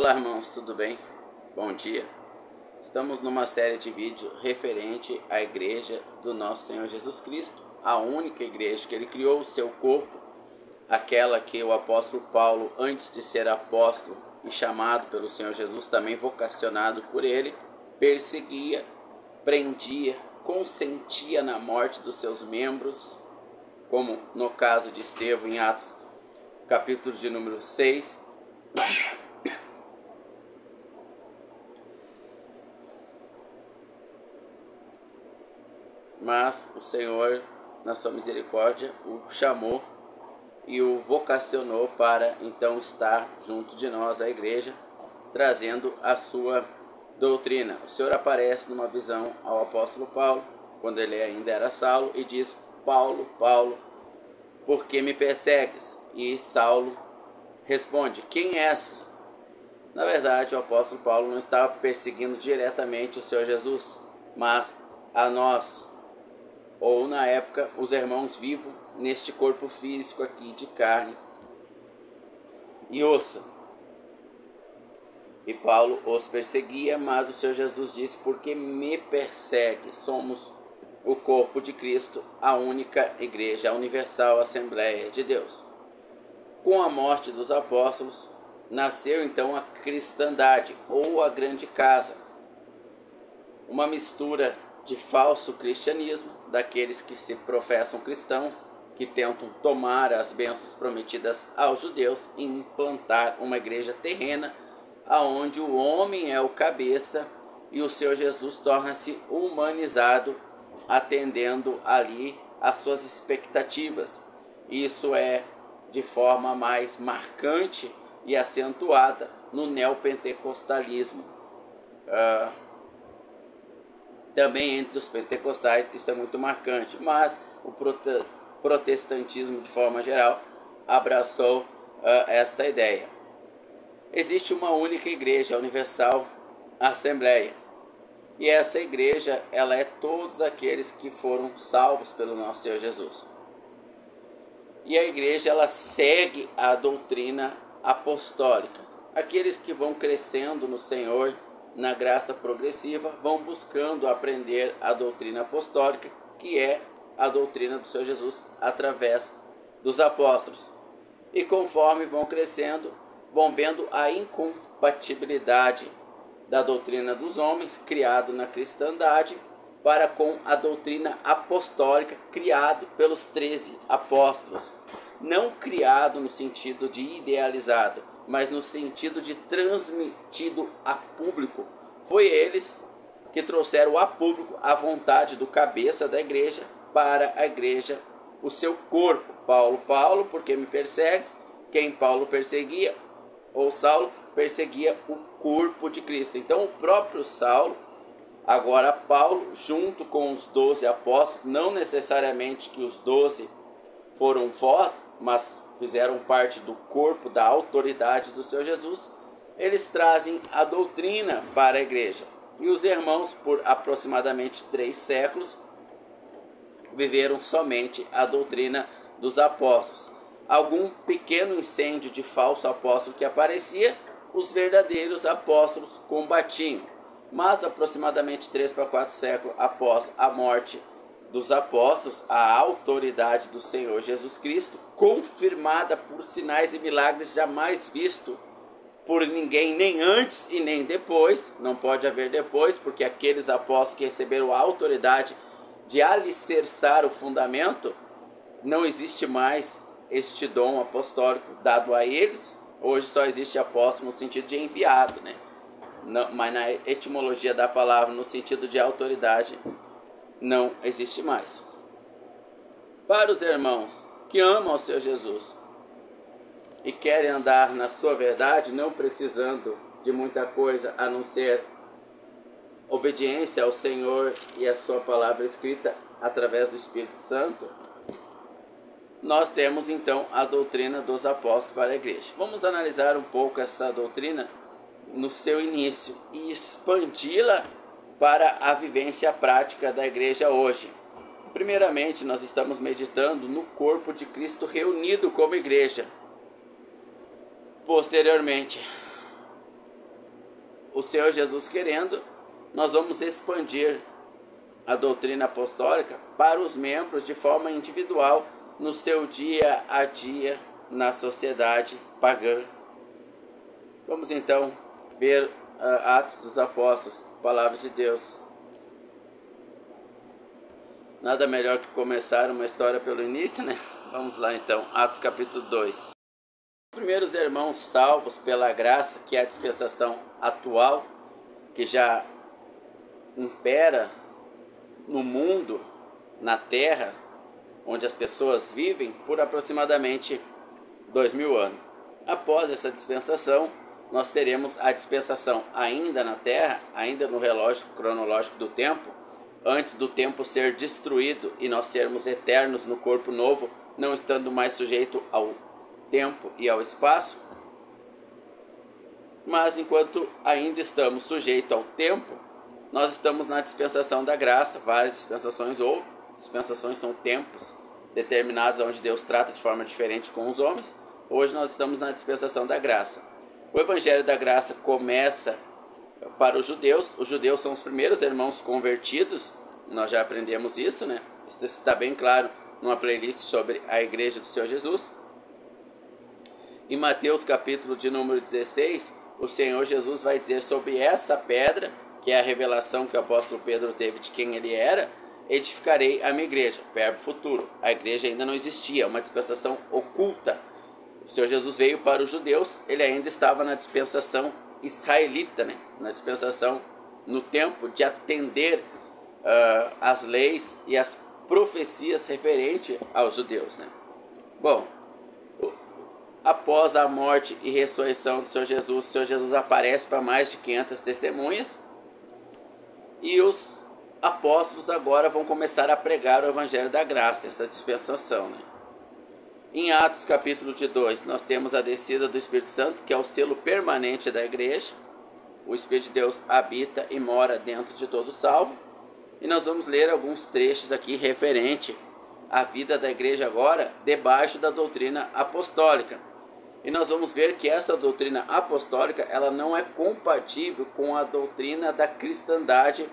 Olá, irmãos, tudo bem? Bom dia. Estamos numa série de vídeos referente à igreja do nosso Senhor Jesus Cristo, a única igreja que ele criou, o seu corpo, aquela que o apóstolo Paulo, antes de ser apóstolo e chamado pelo Senhor Jesus, também vocacionado por ele, perseguia, prendia, consentia na morte dos seus membros, como no caso de Estevão em Atos, capítulo de número 6. Mas o Senhor, na sua misericórdia, o chamou e o vocacionou para então estar junto de nós, a igreja, trazendo a sua doutrina. O Senhor aparece numa visão ao apóstolo Paulo, quando ele ainda era Saulo, e diz: Paulo, Paulo, por que me persegues? E Saulo responde: quem és? Na verdade, o apóstolo Paulo não estava perseguindo diretamente o Senhor Jesus, mas a nós, ou na época, os irmãos vivos neste corpo físico aqui de carne e osso. E Paulo os perseguia, mas o Senhor Jesus disse: porque me persegue? Somos o corpo de Cristo, a única igreja, a universal Assembleia de Deus. Com a morte dos apóstolos, nasceu então a cristandade, ou a grande casa, uma mistura de falso cristianismo, daqueles que se professam cristãos, que tentam tomar as bênçãos prometidas aos judeus e implantar uma igreja terrena, aonde o homem é o cabeça e o Senhor Jesus torna-se humanizado, atendendo ali às suas expectativas. Isso é de forma mais marcante e acentuada no neopentecostalismo. Também entre os pentecostais isso é muito marcante, mas o protestantismo de forma geral abraçou esta ideia. Existe uma única igreja, a Universal Assembleia, e essa igreja ela é todos aqueles que foram salvos pelo nosso Senhor Jesus. E a igreja ela segue a doutrina apostólica. Aqueles que vão crescendo no Senhor, na graça progressiva, vão buscando aprender a doutrina apostólica, que é a doutrina do Senhor Jesus através dos apóstolos. E conforme vão crescendo, vão vendo a incompatibilidade da doutrina dos homens, criado na cristandade, para com a doutrina apostólica, criado pelos 13 apóstolos. Não criado no sentido de idealizado, mas no sentido de transmitido a público. Foi eles que trouxeram a público a vontade do cabeça da igreja para a igreja, o seu corpo. Paulo, Paulo, porque me persegues? Quem Paulo perseguia, ou Saulo, perseguia o corpo de Cristo. Então o próprio Saulo, agora Paulo, junto com os 12 apóstolos, não necessariamente que os 12 foram voz, mas fizeram parte do corpo, da autoridade do Senhor Jesus, eles trazem a doutrina para a igreja. E os irmãos, por aproximadamente 3 séculos, viveram somente a doutrina dos apóstolos. Algum pequeno incêndio de falso apóstolo que aparecia, os verdadeiros apóstolos combatiam. Mas aproximadamente 3 para 4 séculos após a morte dos apóstolos, a autoridade do Senhor Jesus Cristo, confirmada por sinais e milagres jamais visto por ninguém, nem antes e nem depois. Não pode haver depois, porque aqueles apóstolos que receberam a autoridade de alicerçar o fundamento, não existe mais este dom apostólico dado a eles. Hoje só existe apóstolo no sentido de enviado, né? Não, mas na etimologia da palavra, no sentido de autoridade, não existe mais. Para os irmãos que amam o Senhor Jesus e querem andar na sua verdade, não precisando de muita coisa a não ser obediência ao Senhor e a sua palavra escrita através do Espírito Santo, nós temos então a doutrina dos apóstolos para a igreja. Vamos analisar um pouco essa doutrina no seu início e expandi-la para a vivência prática da igreja hoje. Primeiramente, nós estamos meditando no corpo de Cristo reunido como igreja. Posteriormente, o Senhor Jesus querendo, nós vamos expandir a doutrina apostólica para os membros de forma individual no seu dia a dia na sociedade pagã. Vamos então ver Atos dos Apóstolos, Palavra de Deus. Nada melhor que começar uma história pelo início, né? Vamos lá então, Atos capítulo 2. Os primeiros irmãos salvos pela graça, que é a dispensação atual, que já impera no mundo, na terra, onde as pessoas vivem, por aproximadamente 2000 anos. Após essa dispensação, nós teremos a dispensação ainda na terra, ainda no relógio cronológico do tempo, antes do tempo ser destruído e nós sermos eternos no corpo novo, não estando mais sujeito ao tempo e ao espaço. Mas enquanto ainda estamos sujeitos ao tempo, nós estamos na dispensação da graça. Várias dispensações houve. Dispensações são tempos determinados onde Deus trata de forma diferente com os homens. Hoje nós estamos na dispensação da graça. O evangelho da graça começa para os judeus. Os judeus são os primeiros irmãos convertidos. Nós já aprendemos isso, né? Isso está bem claro numa playlist sobre a igreja do Senhor Jesus. Em Mateus capítulo de número 16, o Senhor Jesus vai dizer sobre essa pedra, que é a revelação que o apóstolo Pedro teve de quem ele era: edificarei a minha igreja. Verbo futuro. A igreja ainda não existia, uma dispensação oculta. O Senhor Jesus veio para os judeus, ele ainda estava na dispensação israelita, né? Na dispensação, no tempo de atender as leis e as profecias referentes aos judeus, né? Bom, após a morte e ressurreição do Senhor Jesus, o Senhor Jesus aparece para mais de 500 testemunhas e os apóstolos agora vão começar a pregar o evangelho da graça, essa dispensação, né? Em Atos capítulo 2, nós temos a descida do Espírito Santo, que é o selo permanente da igreja. O Espírito de Deus habita e mora dentro de todo salvo. E nós vamos ler alguns trechos aqui referente à vida da igreja agora, debaixo da doutrina apostólica. E nós vamos ver que essa doutrina apostólica, ela não é compatível com a doutrina da cristandade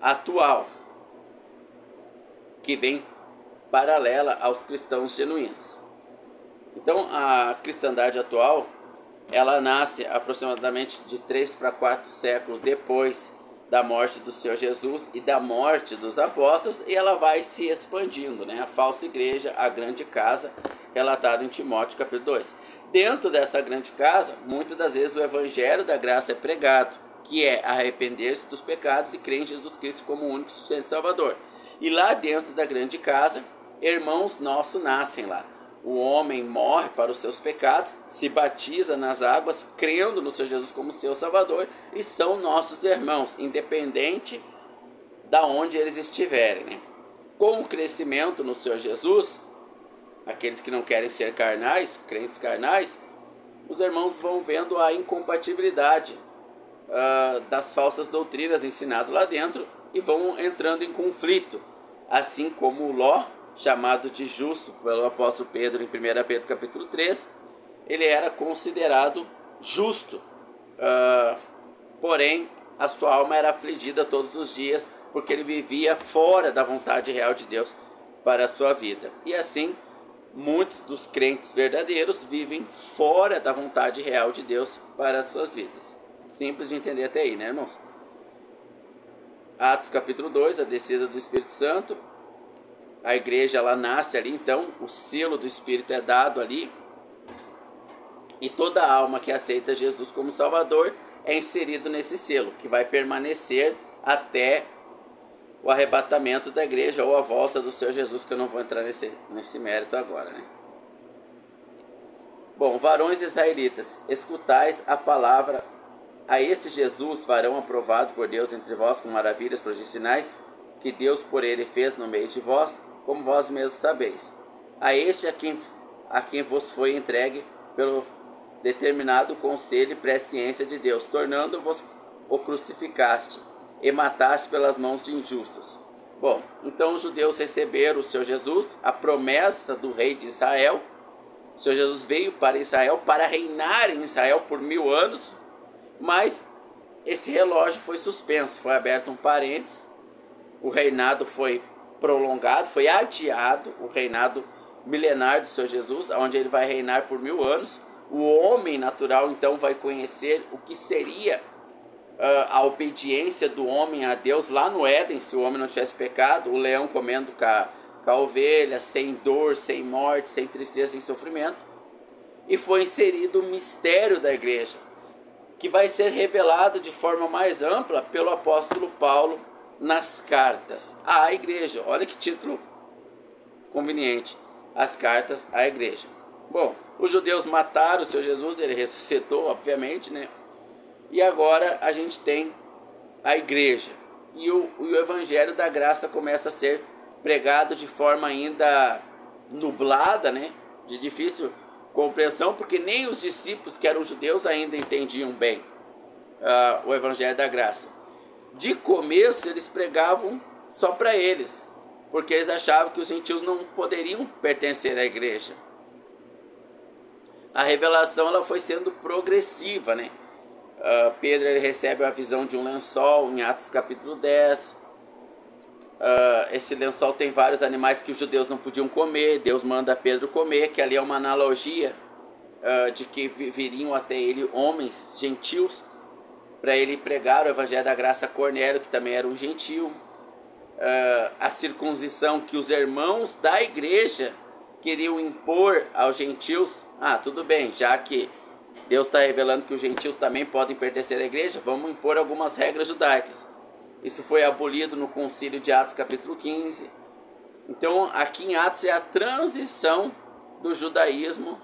atual, que vem paralela aos cristãos genuínos. Então, a cristandade atual, ela nasce aproximadamente de 3 para 4 séculos depois da morte do Senhor Jesus e da morte dos apóstolos, e ela vai se expandindo, né? A falsa igreja, a grande casa, relatado em Timóteo capítulo 2. Dentro dessa grande casa, muitas das vezes o evangelho da graça é pregado, que é arrepender-se dos pecados e crer em Jesus Cristo como o único e suficiente Salvador. E lá dentro da grande casa, irmãos nossos nascem lá. O homem morre para os seus pecados, se batiza nas águas, crendo no Senhor Jesus como seu Salvador, e são nossos irmãos, independente da onde eles estiverem, né? Com o crescimento no Senhor Jesus, aqueles que não querem ser carnais, crentes carnais, os irmãos vão vendo a incompatibilidade das falsas doutrinas ensinadas lá dentro e vão entrando em conflito, assim como Ló, chamado de justo pelo apóstolo Pedro em 1 Pedro capítulo 3, ele era considerado justo, porém a sua alma era afligida todos os dias, porque ele vivia fora da vontade real de Deus para a sua vida. E assim, muitos dos crentes verdadeiros vivem fora da vontade real de Deus para as suas vidas. Simples de entender até aí, né, irmãos? Atos capítulo 2, a descida do Espírito Santo. A igreja, ela nasce ali, então o selo do Espírito é dado ali, e toda alma que aceita Jesus como Salvador é inserido nesse selo, que vai permanecer até o arrebatamento da igreja ou a volta do Senhor Jesus, que eu não vou entrar nesse mérito agora, né? Bom, varões israelitas, escutais a palavra a esse Jesus, varão aprovado por Deus entre vós, com maravilhas, prodigios e sinais, que Deus por ele fez no meio de vós, como vós mesmos sabeis. A este a quem vos foi entregue pelo determinado conselho e presciência de Deus, tornando-vos o crucificaste e mataste pelas mãos de injustos. Bom, então os judeus receberam o Senhor Jesus, a promessa do rei de Israel. O Senhor Jesus veio para Israel para reinar em Israel por 1000 anos, mas esse relógio foi suspenso, foi aberto um parênteses, o reinado foi prolongado, foi adiado, o reinado milenar do Senhor Jesus, onde ele vai reinar por 1000 anos. O homem natural então vai conhecer o que seria a obediência do homem a Deus lá no Éden, se o homem não tivesse pecado, o leão comendo com a ovelha, sem dor, sem morte, sem tristeza, sem sofrimento. E foi inserido o mistério da igreja, que vai ser revelado de forma mais ampla pelo apóstolo Paulo nas cartas à igreja. Olha que título conveniente, as cartas à igreja. Bom, os judeus mataram o Senhor Jesus, ele ressuscitou, obviamente, né? E agora a gente tem a igreja. E o evangelho da graça começa a ser pregado de forma ainda nublada, né? De difícil compreensão, porque nem os discípulos que eram judeus ainda entendiam bem o evangelho da graça. De começo eles pregavam só para eles, porque eles achavam que os gentios não poderiam pertencer à igreja. A revelação ela foi sendo progressiva, né? Pedro ele recebe a visão de um lençol em Atos capítulo 10. Esse lençol tem vários animais que os judeus não podiam comer. Deus manda Pedro comer, que ali é uma analogia de que viriam até ele homens gentios para ele pregar o evangelho da graça a Cornélio, que também era um gentio. A circuncisão que os irmãos da igreja queriam impor aos gentios. Tudo bem, já que Deus está revelando que os gentios também podem pertencer à igreja, vamos impor algumas regras judaicas. Isso foi abolido no concílio de Atos capítulo 15. Então aqui em Atos é a transição do judaísmo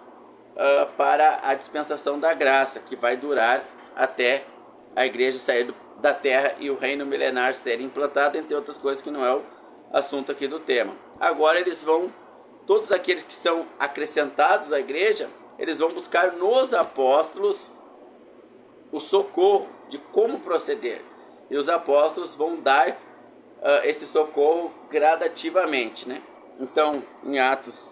para a dispensação da graça, que vai durar até a igreja sair da terra e o reino milenar ser implantado, entre outras coisas que não é o assunto aqui do tema. Agora todos aqueles que são acrescentados à igreja, eles vão buscar nos apóstolos o socorro de como proceder. E os apóstolos vão dar esse socorro gradativamente, né? Então, em Atos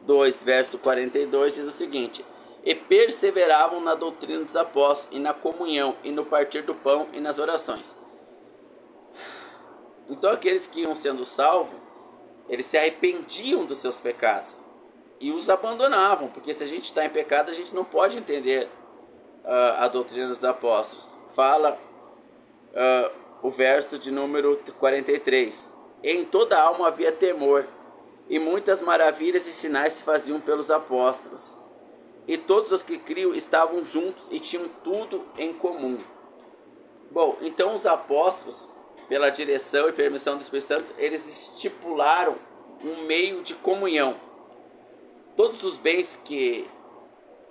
2, verso 42, diz o seguinte: e perseveravam na doutrina dos apóstolos, e na comunhão, e no partir do pão, e nas orações. Então, aqueles que iam sendo salvos, eles se arrependiam dos seus pecados e os abandonavam, porque se a gente está em pecado, a gente não pode entender a doutrina dos apóstolos. Fala o verso de número 43: em toda alma havia temor, e muitas maravilhas e sinais se faziam pelos apóstolos, e todos os que criam estavam juntos e tinham tudo em comum. Bom, então os apóstolos, pela direção e permissão do Espírito Santo, eles estipularam um meio de comunhão. Todos os bens que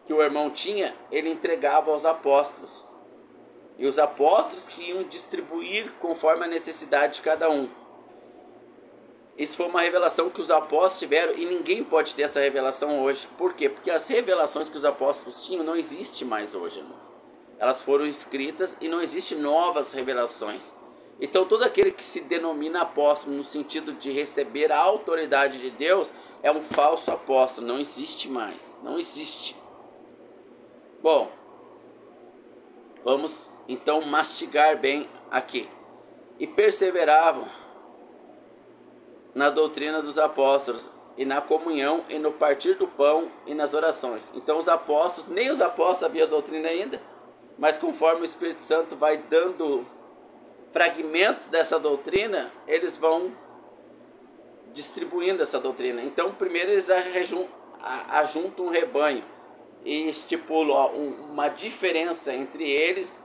o irmão tinha, ele entregava aos apóstolos. E os apóstolos que iam distribuir conforme a necessidade de cada um. Isso foi uma revelação que os apóstolos tiveram e ninguém pode ter essa revelação hoje. Por quê? Porque as revelações que os apóstolos tinham não existem mais hoje, irmãos. Elas foram escritas e não existem novas revelações. Então todo aquele que se denomina apóstolo no sentido de receber a autoridade de Deus é um falso apóstolo, não existe mais, não existe. Bom, vamos então mastigar bem aqui. E perseveravam na doutrina dos apóstolos, e na comunhão, e no partir do pão, e nas orações. Então os apóstolos, nem os apóstolos sabiam a doutrina ainda, mas conforme o Espírito Santo vai dando fragmentos dessa doutrina, eles vão distribuindo essa doutrina. Então primeiro eles ajuntam um rebanho e estipulam uma diferença entre eles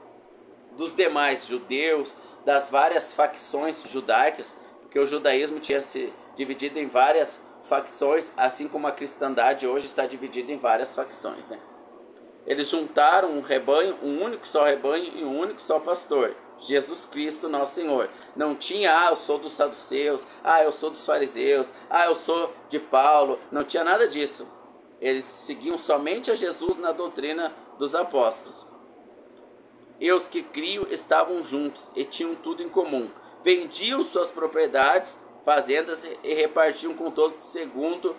dos demais judeus, das várias facções judaicas, porque o judaísmo tinha se dividido em várias facções, assim como a cristandade hoje está dividida em várias facções, né? Eles juntaram um rebanho, um único só rebanho e um único só pastor, Jesus Cristo, nosso Senhor. Não tinha, eu sou dos saduceus, eu sou dos fariseus, eu sou de Paulo. Não tinha nada disso. Eles seguiam somente a Jesus na doutrina dos apóstolos. E os que criam estavam juntos e tinham tudo em comum. Vendiam suas propriedades, fazendas, e repartiam com todos segundo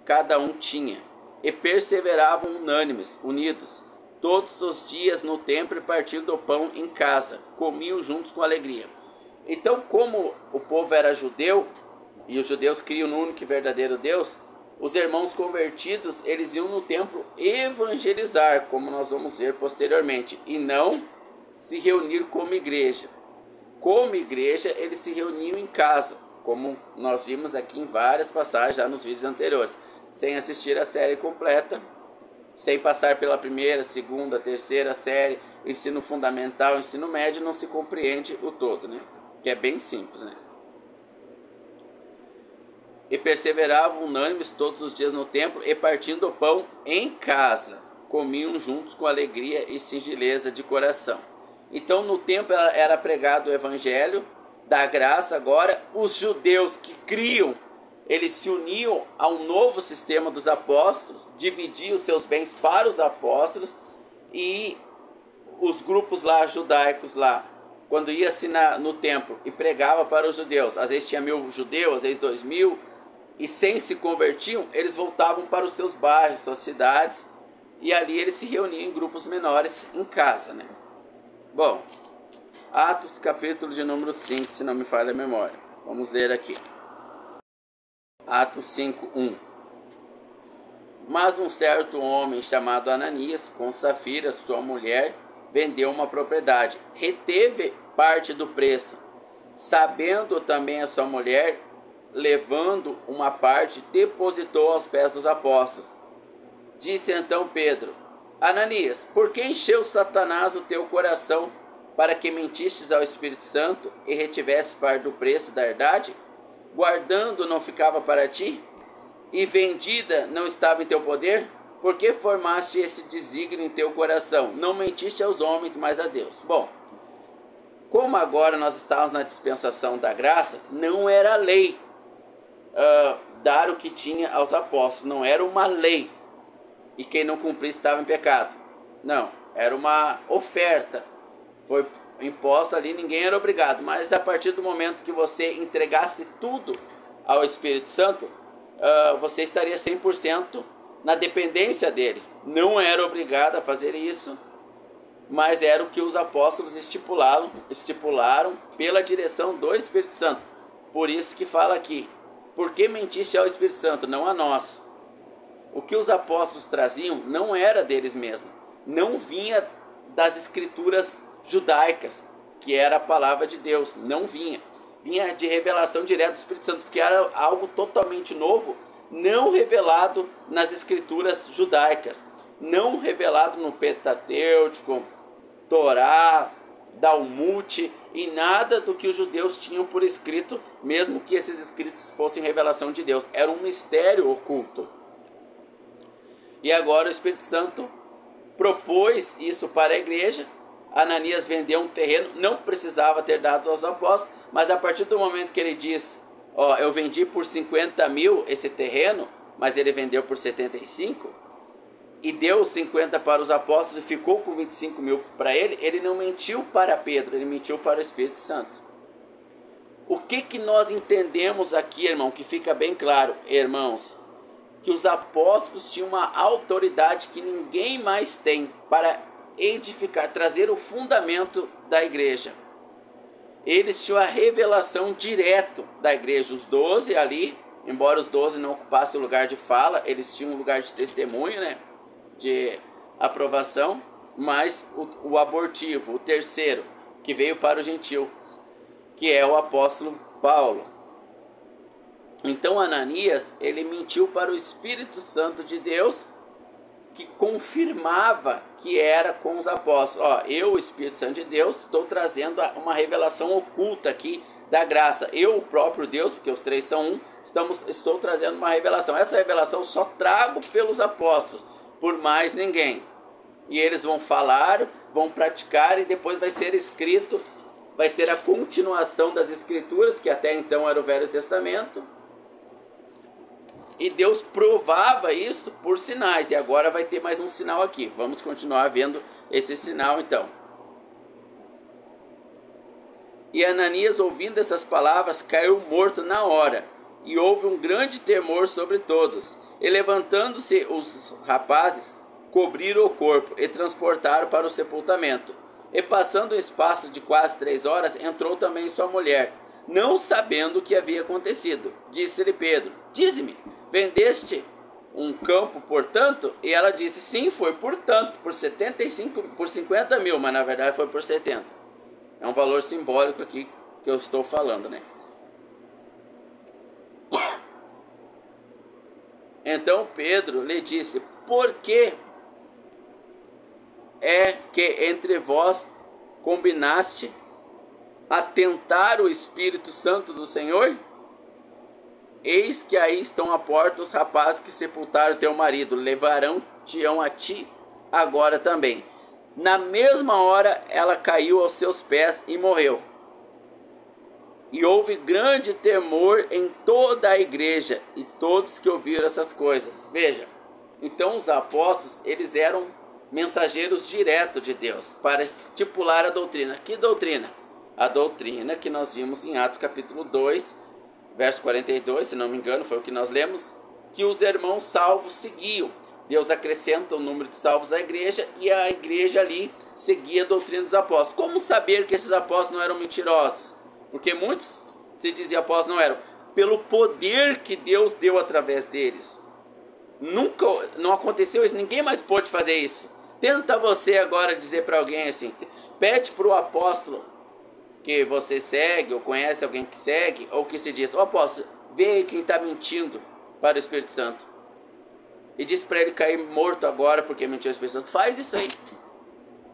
cada um tinha. E perseveravam unânimes, unidos, todos os dias no templo e partindo o pão em casa, comiam juntos com alegria. Então, como o povo era judeu, e os judeus criam no único e verdadeiro Deus, os irmãos convertidos, eles iam no templo evangelizar, como nós vamos ver posteriormente, e não se reunir como igreja. Como igreja, eles se reuniam em casa, como nós vimos aqui em várias passagens já nos vídeos anteriores, sem assistir a série completa, sem passar pela primeira, segunda, terceira série, ensino fundamental, ensino médio, não se compreende o todo, né? Que é bem simples, né? E perseveravam unânimes todos os dias no templo e partindo o pão em casa, comiam juntos com alegria e singeleza de coração. Então no templo era pregado o evangelho da graça. Agora os judeus que criam, eles se uniam ao novo sistema dos apóstolos, dividiam seus bens para os apóstolos, e os grupos lá judaicos lá, quando ia no templo e pregava para os judeus, às vezes tinha 1000 judeus, às vezes 2000, e sem se convertiam, eles voltavam para os seus bairros, suas cidades, e ali eles se reuniam em grupos menores em casa, né? Bom, Atos capítulo de número 5, se não me falha a memória. Vamos ler aqui. Atos 5:1. Mas um certo homem chamado Ananias, com Safira, sua mulher, vendeu uma propriedade, reteve parte do preço. Sabendo também a sua mulher, levando uma parte, depositou aos pés dos apóstolos. Disse então Pedro: Ananias, por que encheu Satanás o teu coração para que mentistes ao Espírito Santo e retivesses parte do preço da herdade? Guardando não ficava para ti? E vendida não estava em teu poder? Por que formaste esse desígnio em teu coração? Não mentiste aos homens, mas a Deus. Bom, como agora nós estávamos na dispensação da graça, não era lei dar o que tinha aos apóstolos. Não era uma lei. E quem não cumprisse estava em pecado. Não, era uma oferta. Foi imposto ali, ninguém era obrigado. Mas a partir do momento que você entregasse tudo ao Espírito Santo, você estaria 100% na dependência dele. Não era obrigado a fazer isso, mas era o que os apóstolos estipularam pela direção do Espírito Santo. Por isso que fala aqui: por que mentiste ao Espírito Santo, não a nós? O que os apóstolos traziam não era deles mesmos, não vinha das escrituras judaicas, que era a palavra de Deus, não vinha de revelação direta do Espírito Santo, porque era algo totalmente novo, não revelado nas escrituras judaicas, não revelado no Pentateuco, Torá, Talmud, e nada do que os judeus tinham por escrito, mesmo que esses escritos fossem revelação de Deus. Era um mistério oculto. E agora o Espírito Santo propôs isso para a igreja. Ananias vendeu um terreno, não precisava ter dado aos apóstolos, mas a partir do momento que ele diz: eu vendi por 50 mil esse terreno, mas ele vendeu por 75, e deu 50 para os apóstolos e ficou com 25 mil para ele, ele não mentiu para Pedro, ele mentiu para o Espírito Santo. O que nós entendemos aqui, irmão, que fica bem claro, irmãos, que os apóstolos tinham uma autoridade que ninguém mais tem para edificar, trazer o fundamento da igreja. Eles tinham a revelação direto da igreja. Os 12 ali, embora os 12 não ocupassem o lugar de fala, eles tinham um lugar de testemunho, né, de aprovação, mas o abortivo, o terceiro, que veio para os gentios, que é o apóstolo Paulo. Então Ananias, ele mentiu para o Espírito Santo de Deus, que confirmava que era com os apóstolos. Eu, o Espírito Santo de Deus, estou trazendo uma revelação oculta aqui da graça. Eu, o próprio Deus, porque os três são um, estou trazendo uma revelação. Essa revelação só trago pelos apóstolos, por mais ninguém. E eles vão falar, vão praticar, e depois vai ser escrito, vai ser a continuação das escrituras, que até então era o Velho Testamento. E Deus provava isso por sinais. E agora vai ter mais um sinal aqui. Vamos continuar vendo esse sinal então. E Ananias, ouvindo essas palavras, caiu morto na hora. E houve um grande temor sobre todos. E levantando-se os rapazes, cobriram o corpo e transportaram para o sepultamento. E passando um espaço de quase 3 horas, entrou também sua mulher, não sabendo o que havia acontecido. Disse-lhe Pedro: dize-me, vendeste um campo por tanto? E ela disse: sim, foi por tanto, por 50 mil, mas na verdade foi por 70. É um valor simbólico aqui que eu estou falando, né? Então Pedro lhe disse: por que é que entre vós combinaste a tentar o Espírito Santo do Senhor? Eis que aí estão à porta os rapazes que sepultaram teu marido, levarão-te-ão a ti agora também. Na mesma hora ela caiu aos seus pés e morreu. E houve grande temor em toda a igreja e todos que ouviram essas coisas. Veja, então os apóstolos, eles eram mensageiros diretos de Deus para estipular a doutrina. Que doutrina? A doutrina que nós vimos em Atos capítulo 2, verso 42, se não me engano, foi o que nós lemos, que os irmãos salvos seguiam. Deus acrescenta o número de salvos à igreja e a igreja ali seguia a doutrina dos apóstolos. Como saber que esses apóstolos não eram mentirosos? Porque muitos se diziam apóstolos, não eram. Pelo poder que Deus deu através deles. Nunca, não aconteceu isso, ninguém mais pôde fazer isso. Tenta você agora dizer para alguém assim, pede para o apóstolo que você segue, ou conhece alguém que segue, ou que se diz: ó apóstolo, vê quem está mentindo para o Espírito Santo. E diz para ele cair morto agora porque mentiu ao Espírito Santo. Faz isso aí.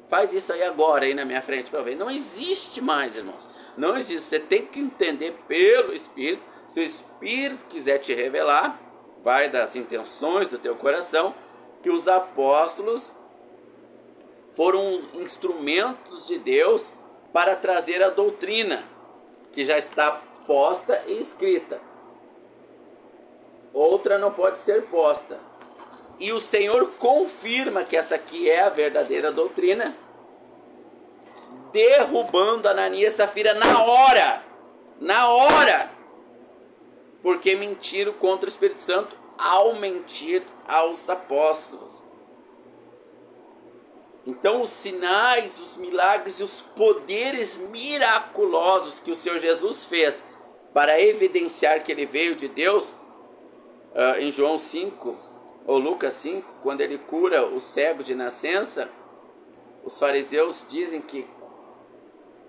Faz isso aí agora, aí na minha frente para ver. Não existe mais, irmãos. Não existe. Você tem que entender pelo Espírito. Se o Espírito quiser te revelar, vai das intenções do teu coração, que os apóstolos foram instrumentos de Deus para trazer a doutrina que já está posta e escrita. Outra não pode ser posta. E o Senhor confirma que essa aqui é a verdadeira doutrina, derrubando Ananias e Safira na hora, porque mentiram contra o Espírito Santo ao mentir aos apóstolos. Então os sinais, os milagres e os poderes miraculosos que o Senhor Jesus fez para evidenciar que ele veio de Deus, em João 5, ou Lucas 5, quando ele cura o cego de nascença, os fariseus dizem que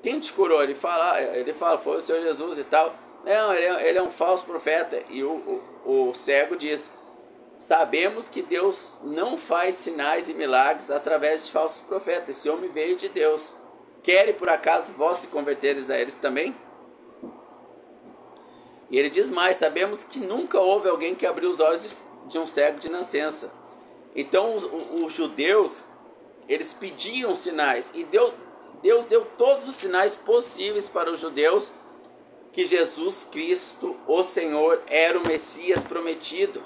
quem te curou? Ele fala, foi o Senhor Jesus e tal. Não, ele é um falso profeta. E o cego diz: sabemos que Deus não faz sinais e milagres através de falsos profetas. Esse homem veio de Deus. Querem por acaso vós se converteres a eles também? E ele diz mais: sabemos que nunca houve alguém que abriu os olhos de um cego de nascença. Então os judeus, eles pediam sinais, e Deus deu todos os sinais possíveis para os judeus que Jesus Cristo, o Senhor, era o Messias prometido,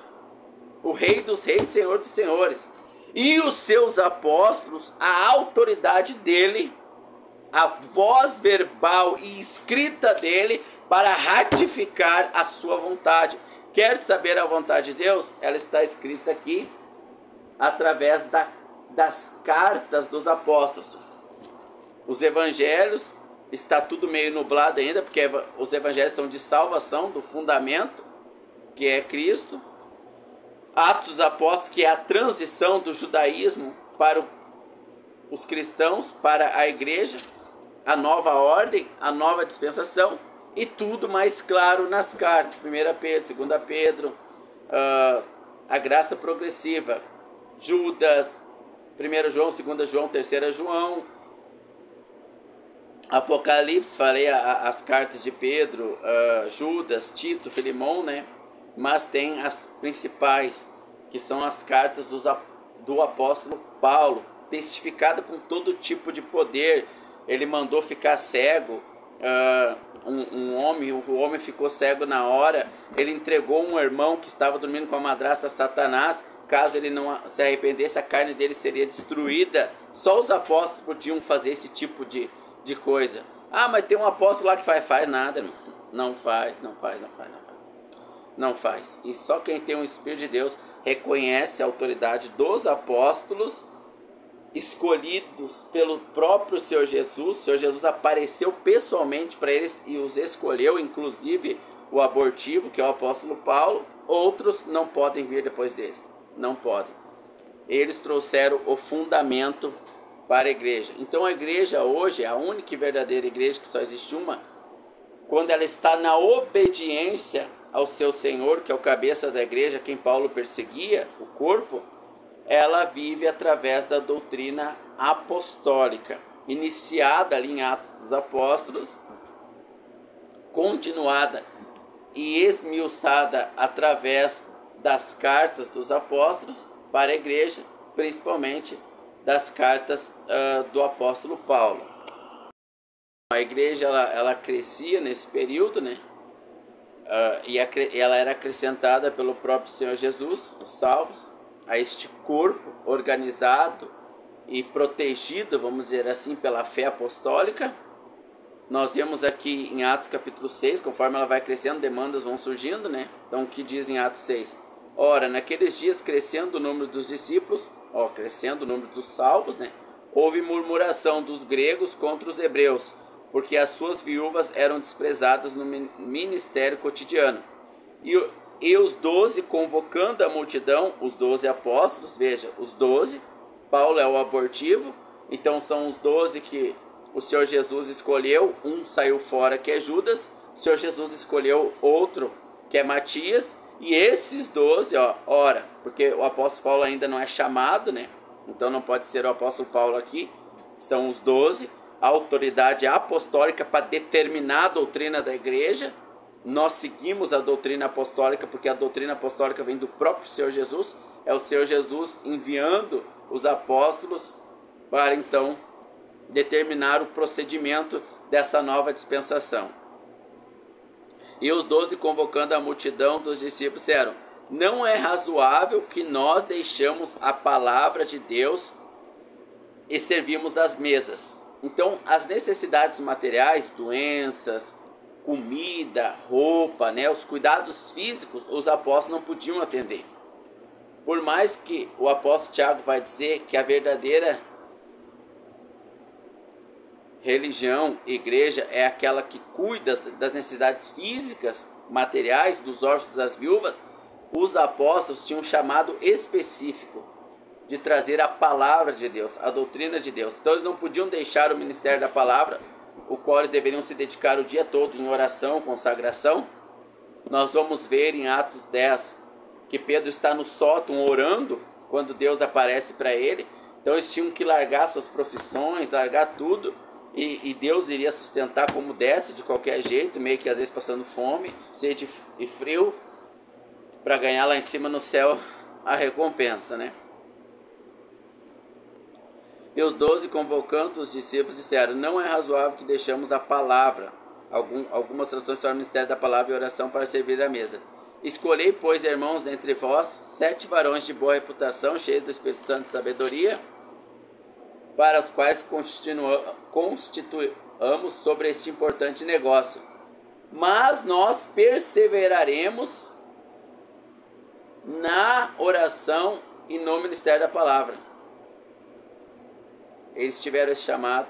o Rei dos Reis, Senhor dos Senhores. E os seus apóstolos, a autoridade dele, a voz verbal e escrita dele para ratificar a sua vontade. Quer saber a vontade de Deus? Ela está escrita aqui através das cartas dos apóstolos. Os evangelhos, está tudo meio nublado ainda, porque os evangelhos são de salvação, do fundamento, que é Cristo. Atos dos Apóstolos, que é a transição do judaísmo para os cristãos, para a igreja, a nova ordem, a nova dispensação. E tudo mais claro nas cartas, 1 Pedro, 2 Pedro, a graça progressiva, Judas, 1 João, 2 João, 3 João, Apocalipse, falei as cartas de Pedro, Judas, Tito, Filemão, né? Mas tem as principais, que são as cartas do apóstolo Paulo, testificada com todo tipo de poder. Ele mandou ficar cego, o homem ficou cego na hora. Ele entregou um irmão que estava dormindo com a madrasta a Satanás. Caso ele não se arrependesse, a carne dele seria destruída. Só os apóstolos podiam fazer esse tipo de coisa. Ah, mas tem um apóstolo lá que faz nada, irmão. Não faz. E só quem tem o Espírito de Deus reconhece a autoridade dos apóstolos escolhidos pelo próprio Senhor Jesus. O Senhor Jesus apareceu pessoalmente para eles e os escolheu, inclusive o abortivo, que é o apóstolo Paulo. Outros não podem vir depois deles, não podem. Eles trouxeram o fundamento para a igreja. Então a igreja hoje é a única e verdadeira igreja, que só existe uma, quando ela está na obediência ao seu Senhor, que é o cabeça da igreja, quem Paulo perseguia, o corpo, ela vive através da doutrina apostólica, iniciada ali em Atos dos Apóstolos, continuada e esmiuçada através das cartas dos apóstolos para a igreja, principalmente das cartas do apóstolo Paulo. A igreja ela crescia nesse período, né? E ela era acrescentada pelo próprio Senhor Jesus, os salvos, a este corpo organizado e protegido, vamos dizer assim, pela fé apostólica. Nós vemos aqui em Atos capítulo 6, conforme ela vai crescendo, demandas vão surgindo, né? Então o que diz em Atos 6? Ora, naqueles dias, crescendo o número dos discípulos, crescendo o número dos salvos, né? Houve murmuração dos gregos contra os hebreus, porque as suas viúvas eram desprezadas no ministério cotidiano. E os 12, convocando a multidão, os 12 apóstolos, veja, os 12, Paulo é o abortivo, então são os 12 que o Senhor Jesus escolheu, um saiu fora, que é Judas, o Senhor Jesus escolheu outro, que é Matias, e esses 12, ora, porque o apóstolo Paulo ainda não é chamado, né? Então não pode ser o apóstolo Paulo aqui, são os 12, a autoridade apostólica para determinar a doutrina da igreja. Nós seguimos a doutrina apostólica, porque a doutrina apostólica vem do próprio Senhor Jesus, é o Senhor Jesus enviando os apóstolos para então determinar o procedimento dessa nova dispensação. E os 12, convocando a multidão dos discípulos, disseram: não é razoável que nós deixemos a palavra de Deus e servimos as mesas. Então, as necessidades materiais, doenças, comida, roupa, né, os cuidados físicos, os apóstolos não podiam atender. Por mais que o apóstolo Tiago vai dizer que a verdadeira religião, igreja, é aquela que cuida das necessidades físicas, materiais, dos órfãos e das viúvas, os apóstolos tinham um chamado específico de trazer a palavra de Deus, a doutrina de Deus. Então eles não podiam deixar o ministério da palavra, o qual eles deveriam se dedicar o dia todo em oração, consagração. Nós vamos ver em Atos 10 que Pedro está no sótão orando quando Deus aparece para ele. Então eles tinham que largar suas profissões, largar tudo, e Deus iria sustentar como desse, de qualquer jeito, meio que às vezes passando fome, sede e frio, para ganhar lá em cima no céu a recompensa, né? E os 12, convocando os discípulos, disseram: não é razoável que deixamos a palavra. Algumas traduções falam o ministério da palavra e oração para servir à mesa. Escolhei, pois, irmãos, dentre vós 7 varões de boa reputação, cheios do Espírito Santo e sabedoria, para os quais constituamos sobre este importante negócio. Mas nós perseveraremos na oração e no ministério da palavra. Eles tiveram esse chamado.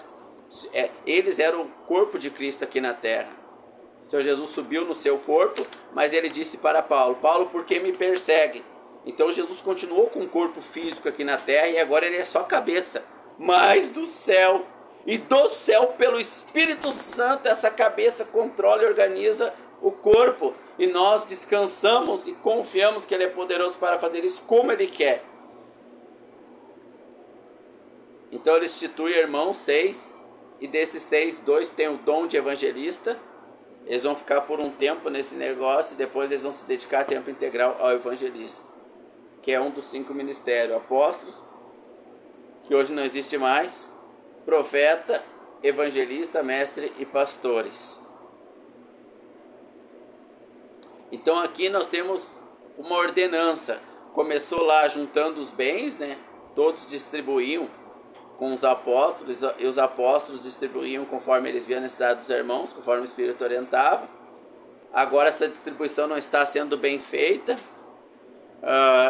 Eles eram o corpo de Cristo aqui na terra. O Senhor Jesus subiu no seu corpo, mas ele disse para Paulo: Paulo, por que me persegue? Então Jesus continuou com o corpo físico aqui na terra, e agora ele é só cabeça. Mas do céu, e do céu pelo Espírito Santo, essa cabeça controla e organiza o corpo. E nós descansamos e confiamos que ele é poderoso para fazer isso como ele quer. Então ele institui irmãos 6, e desses 6, 2 têm o dom de evangelista. Eles vão ficar por um tempo nesse negócio, e depois eles vão se dedicar a tempo integral ao evangelismo, que é um dos 5 ministérios: apóstolos, que hoje não existe mais, profeta, evangelista, mestre e pastores. Então aqui nós temos uma ordenança. Começou lá juntando os bens, né? Todos distribuíam com os apóstolos, e os apóstolos distribuíam conforme eles viam a necessidade dos irmãos, conforme o Espírito orientava. Agora essa distribuição não está sendo bem feita.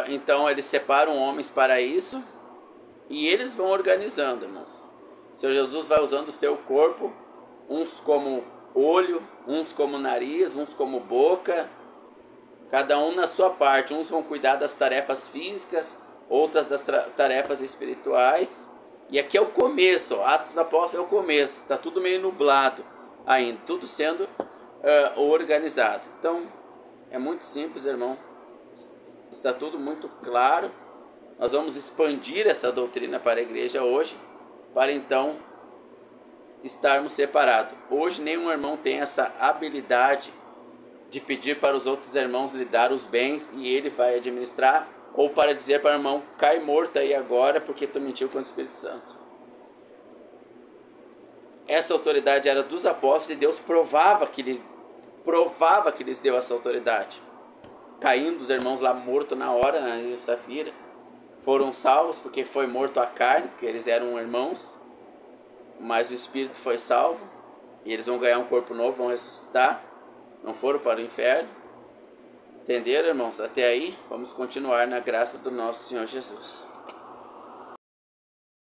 Então eles separam homens para isso e eles vão organizando, irmãos. O Senhor Jesus vai usando o seu corpo, uns como olho, uns como nariz, uns como boca, cada um na sua parte. Uns vão cuidar das tarefas físicas, outras das tarefas espirituais. E aqui é o começo, ó. Atos dos Apóstolos é o começo, está tudo meio nublado ainda, tudo sendo organizado. Então é muito simples, irmão, está tudo muito claro. Nós vamos expandir essa doutrina para a igreja hoje, para então estarmos separados. Hoje nenhum irmão tem essa habilidade de pedir para os outros irmãos lhe dar os bens e ele vai administrar, ou para dizer para o irmão, cai morto aí agora porque tu mentiu contra o Espírito Santo. Essa autoridade era dos apóstolos e Deus provava que lhes deu essa autoridade. Caindo os irmãos lá mortos na hora, na ilha de Safira, foram salvos porque foi morto a carne, porque eles eram irmãos, mas o espírito foi salvo, e eles vão ganhar um corpo novo, vão ressuscitar, não foram para o inferno. Entenderam, irmãos? Até aí, vamos continuar na graça do nosso Senhor Jesus.